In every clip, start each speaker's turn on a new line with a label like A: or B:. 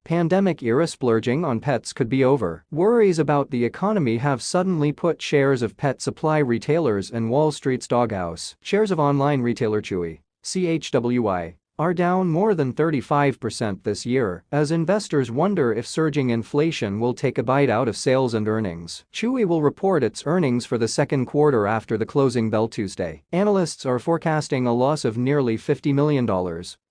A: Pandemic-era splurging on pets could be over. Worries about the economy have suddenly put shares of pet supply retailers and Wall Street's doghouse. Shares of online retailer Chewy, CHWY, are down more than 35% this year as investors wonder if surging inflation will take a bite out of sales and earnings. Chewy will report its earnings for the second quarter after the closing bell Tuesday. Analysts are forecasting a loss of nearly $50 million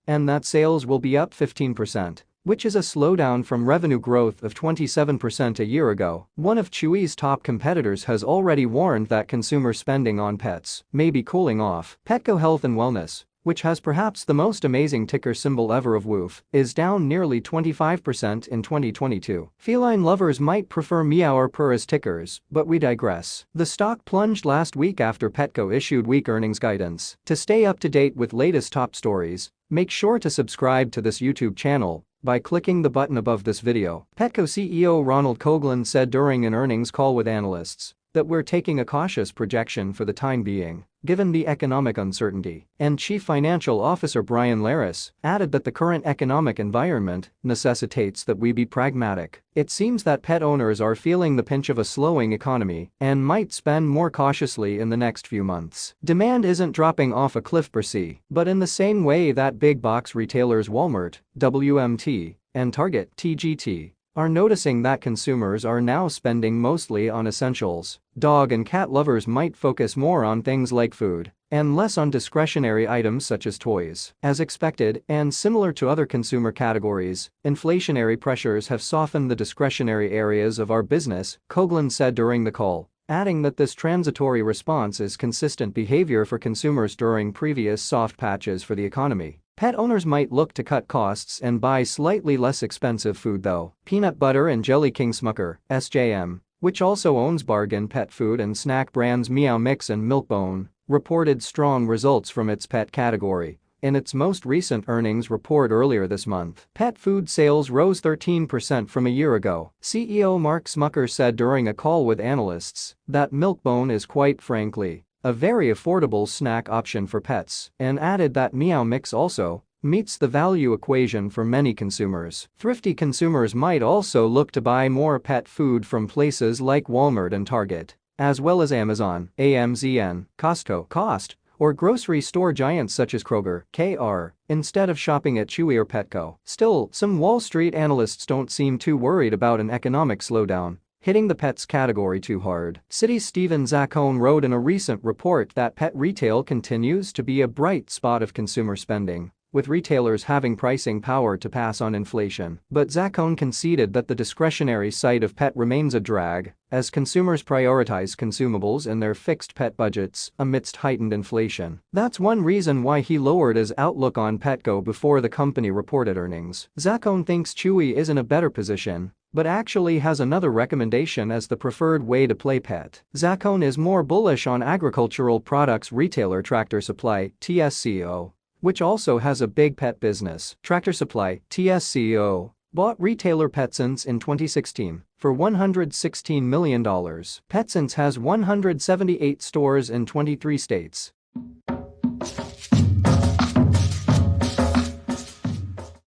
A: and that sales will be up 15%. Which is a slowdown from revenue growth of 27% a year ago. One of Chewy's top competitors has already warned that consumer spending on pets may be cooling off. Petco Health and Wellness, which has perhaps the most amazing ticker symbol ever of WOOF, is down nearly 25% in 2022. Feline lovers might prefer MEOW or PURR as tickers, but we digress. The stock plunged last week after Petco issued weak earnings guidance. To stay up to date with latest top stories, make sure to subscribe to this YouTube channel by clicking the button above this video. Petco CEO Ronald Coughlin said during an earnings call with analysts that we're taking a cautious projection for the time being, given the economic uncertainty. And Chief Financial Officer Brian Laris added that the current economic environment necessitates that we be pragmatic. It seems that pet owners are feeling the pinch of a slowing economy and might spend more cautiously in the next few months. Demand isn't dropping off a cliff per se, but in the same way that big box retailers Walmart, WMT, and Target, TGT, are noticing that consumers are now spending mostly on essentials. Dog and cat lovers might focus more on things like food and less on discretionary items such as toys. As expected, and similar to other consumer categories, inflationary pressures have softened the discretionary areas of our business, Coughlin said during the call, adding that this transitory response is consistent behavior for consumers during previous soft patches for the economy. Pet owners might look to cut costs and buy slightly less expensive food though. Peanut Butter and Jelly King Smucker, SJM, which also owns bargain pet food and snack brands MEOW Mix and Milk-Bone, reported strong results from its pet category in its most recent earnings report earlier this month. Pet food sales rose 13% from a year ago. CEO Mark Smucker said during a call with analysts that Milk-Bone is quite frankly a very affordable snack option for pets, and added that MEOW Mix also meets the value equation for many consumers. Thrifty consumers might also look to buy more pet food from places like Walmart and Target, as well as Amazon, AMZN, Costco, Cost, or grocery store giants such as Kroger, KR, instead of shopping at Chewy or Petco. Still, some Wall Street analysts don't seem too worried about an economic slowdown hitting the pets category too hard. Citi's Stephen Zaccone wrote in a recent report that pet retail continues to be a bright spot of consumer spending, with retailers having pricing power to pass on inflation. But Zaccone conceded that the discretionary side of pet remains a drag, as consumers prioritize consumables in their fixed pet budgets amidst heightened inflation. That's one reason why he lowered his outlook on Petco before the company reported earnings. Zaccone thinks Chewy is in a better position, but actually has another recommendation as the preferred way to play pet. Zaccone is more bullish on agricultural products retailer Tractor Supply, TSCO, which also has a big pet business. Tractor Supply, TSCO, bought retailer PetSense in 2016 for $116 million. PetSense has 178 stores in 23 states.